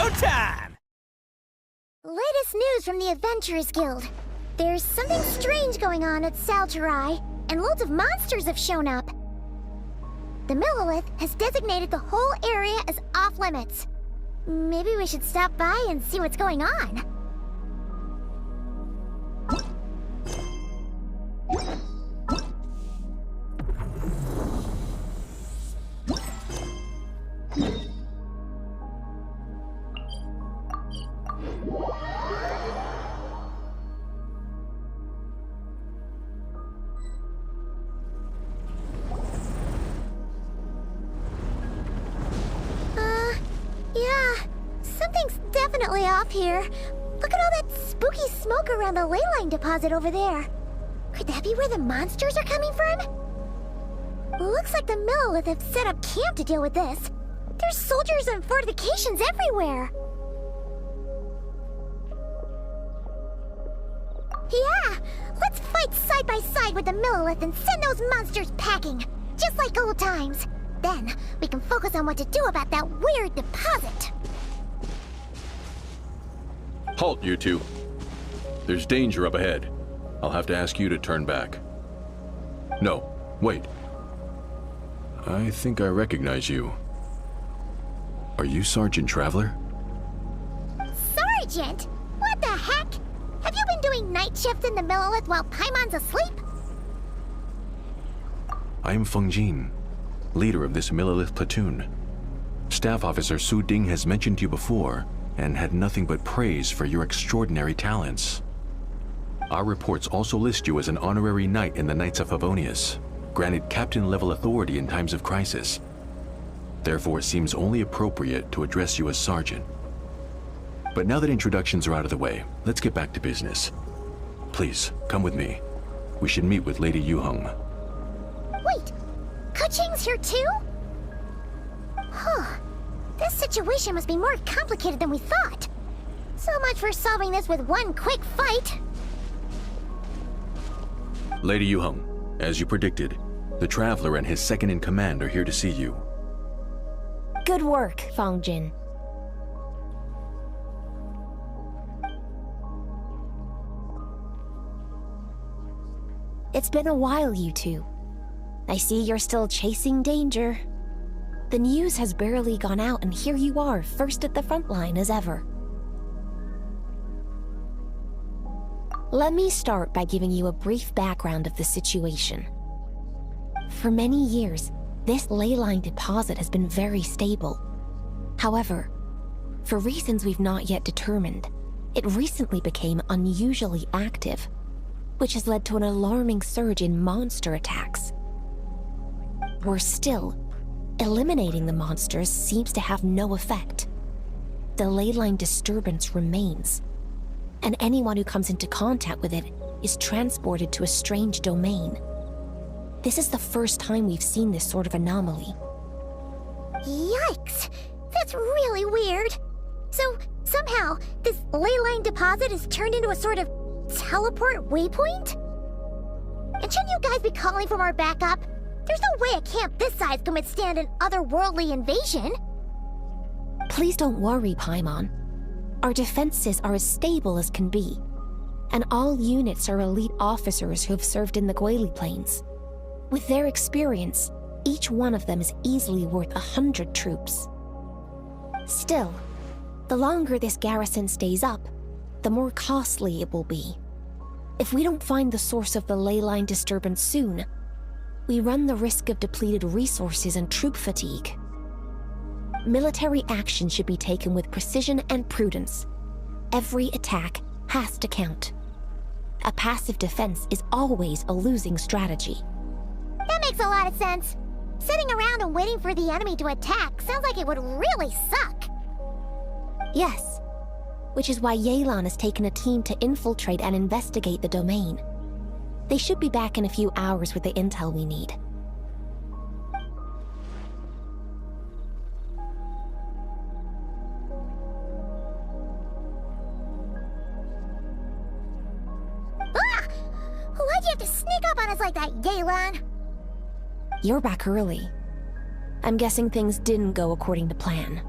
showtime! Latest news from the Adventurers Guild. There's something strange going on at Salterai, and loads of monsters have shown up. The Millilith has designated the whole area as off-limits. Maybe we should stop by and see what's going on. Yeah, something's definitely off here. Look at all that spooky smoke around the ley line deposit over there. Could that be where the monsters are coming from? Looks like the Millilith have set up camp to deal with this. There's soldiers and fortifications everywhere. Yeah, let's fight side by side with the Millilith and send those monsters packing, just like old times. Then, we can focus on what to do about that weird deposit. Halt, you two. There's danger up ahead. I'll have to ask you to turn back. No, wait. I think I recognize you. Are you Sergeant Traveler? Sergeant? What the heck? Have you been doing night shifts in the Millilith while Paimon's asleep? I am Feng Jin, leader of this Millilith platoon. Staff Officer Su Ding has mentioned you before and had nothing but praise for your extraordinary talents. Our reports also list you as an honorary knight in the Knights of Favonius, granted captain-level authority in times of crisis. Therefore, it seems only appropriate to address you as Sergeant. But now that introductions are out of the way, let's get back to business. Please, come with me. We should meet with Lady Yuheng. Wait, Keqing's here too? Huh. This situation must be more complicated than we thought. So much for solving this with one quick fight. Lady Yuheng, as you predicted, the Traveler and his second-in-command are here to see you. Good work, Feng Jin. It's been a while, you two. I see you're still chasing danger. The news has barely gone out, and here you are, first at the front line as ever. Let me start by giving you a brief background of the situation. For many years, this ley line deposit has been very stable. However, for reasons we've not yet determined, it recently became unusually active, which has led to an alarming surge in monster attacks. Worse still, eliminating the monsters seems to have no effect. The ley line disturbance remains, and anyone who comes into contact with it is transported to a strange domain. This is the first time we've seen this sort of anomaly. Yikes! That's really weird. So, somehow, this ley line deposit is turned into a sort of teleport waypoint? And shouldn't you guys be calling for more backup? There's no way a camp this size can withstand an otherworldly invasion. Please don't worry, Paimon. Our defenses are as stable as can be, and all units are elite officers who have served in the Guili Plains. With their experience, each one of them is easily worth 100 troops. Still, the longer this garrison stays up, the more costly it will be. If we don't find the source of the ley line disturbance soon, we run the risk of depleted resources and troop fatigue. Military action should be taken with precision and prudence. Every attack has to count. A passive defense is always a losing strategy. That makes a lot of sense. Sitting around and waiting for the enemy to attack sounds like it would really suck. Yes, which is why Yelan has taken a team to infiltrate and investigate the domain. They should be back in a few hours with the intel we need. Ah! Why'd you have to sneak up on us like that, Yelan? You're back early. I'm guessing things didn't go according to plan.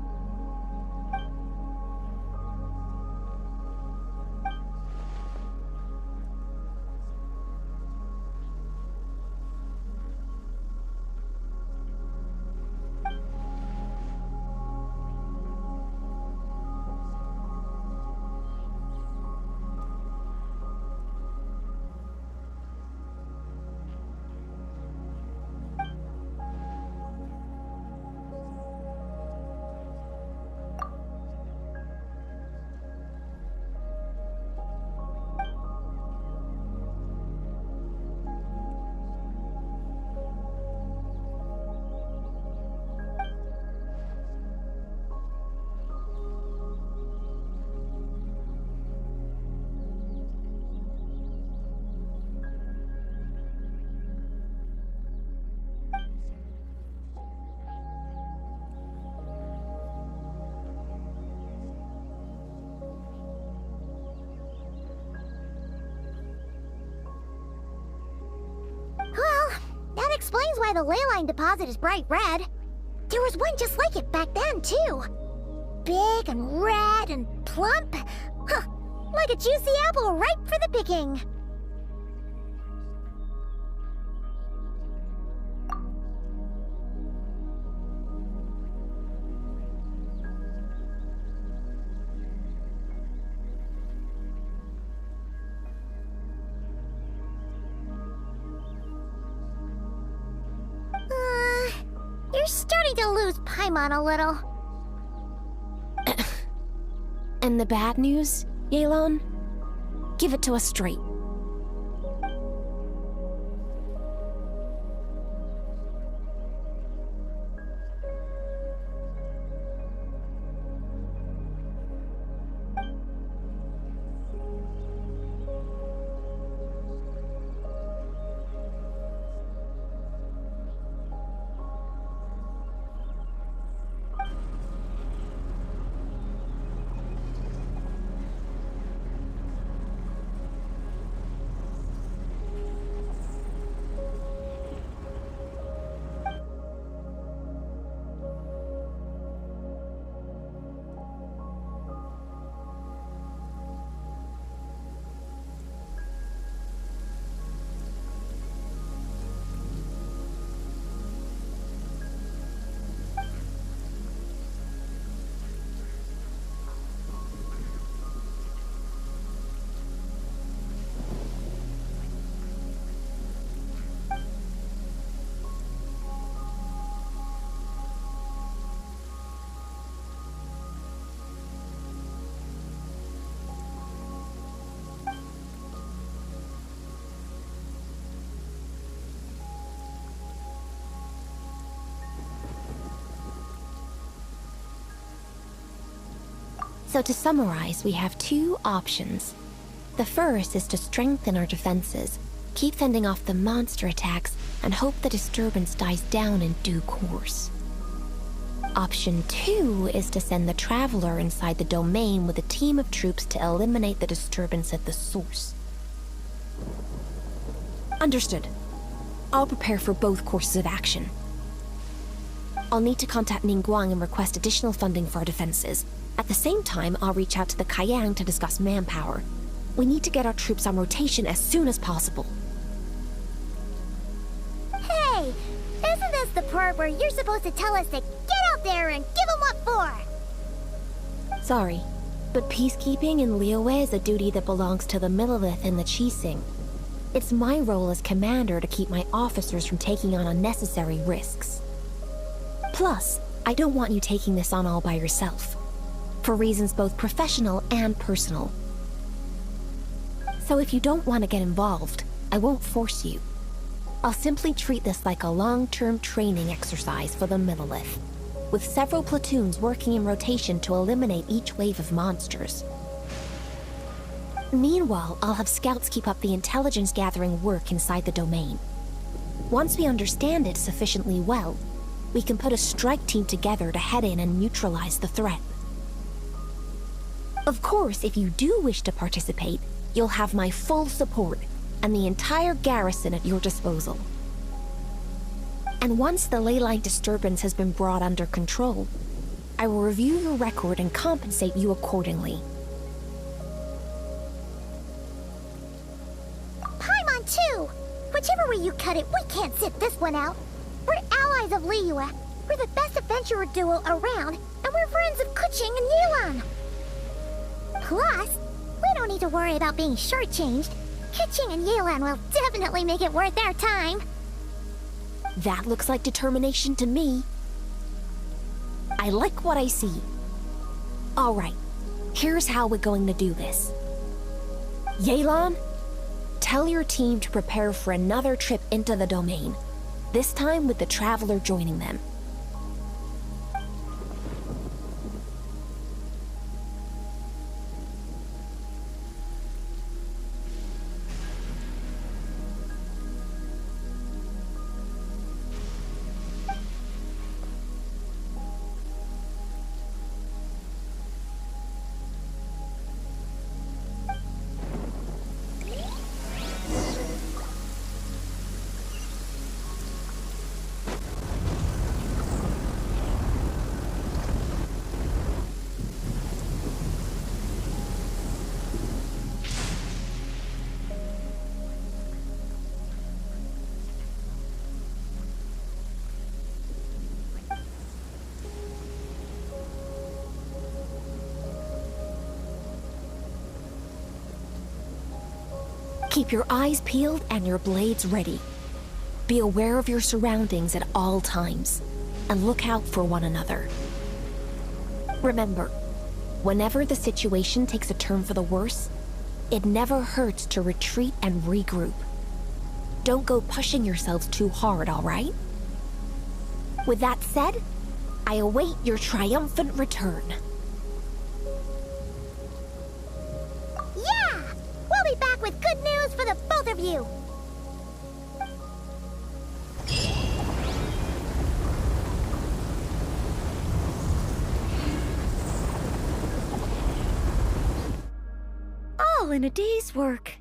explains why the leyline deposit is bright red. There was one just like it back then, too. Big and red and plump. Huh, like a juicy apple ripe for the picking. You're starting to lose Paimon a little. And the bad news, Yelan? Give it to us straight. So to summarize, we have two options. The first is to strengthen our defenses, keep fending off the monster attacks, and hope the disturbance dies down in due course. Option 2 is to send the Traveler inside the domain with a team of troops to eliminate the disturbance at the source. Understood. I'll prepare for both courses of action. I'll need to contact Ningguang and request additional funding for our defenses. At the same time, I'll reach out to the Kayang to discuss manpower. We need to get our troops on rotation as soon as possible. Hey! Isn't this the part where you're supposed to tell us to get out there and give them what for? Sorry, but peacekeeping in Liyue is a duty that belongs to the Millelith and the Qixing. It's my role as commander to keep my officers from taking on unnecessary risks. Plus, I don't want you taking this on all by yourself, for reasons both professional and personal. So if you don't want to get involved, I won't force you. I'll simply treat this like a long-term training exercise for the Millelith, with several platoons working in rotation to eliminate each wave of monsters. Meanwhile, I'll have scouts keep up the intelligence-gathering work inside the domain. Once we understand it sufficiently well, we can put a strike team together to head in and neutralize the threat. Of course, if you do wish to participate, you'll have my full support and the entire garrison at your disposal. And once the leyline disturbance has been brought under control, I will review your record and compensate you accordingly. Paimon too! Whichever way you cut it, we can't sit this one out. We're allies of Liyue. We're the best adventurer duo around, and we're friends of Keqing and Yelan. Plus, we don't need to worry about being shortchanged. Keqing and Yelan will definitely make it worth their time. That looks like determination to me. I like what I see. All right, here's how we're going to do this. Yelan, tell your team to prepare for another trip into the domain, this time with the Traveler joining them. Keep your eyes peeled and your blades ready. Be aware of your surroundings at all times, and look out for one another. Remember, whenever the situation takes a turn for the worse, it never hurts to retreat and regroup. Don't go pushing yourselves too hard, all right? With that said, I await your triumphant return. Yeah! We'll be back with good news for the both of you! All in a day's work.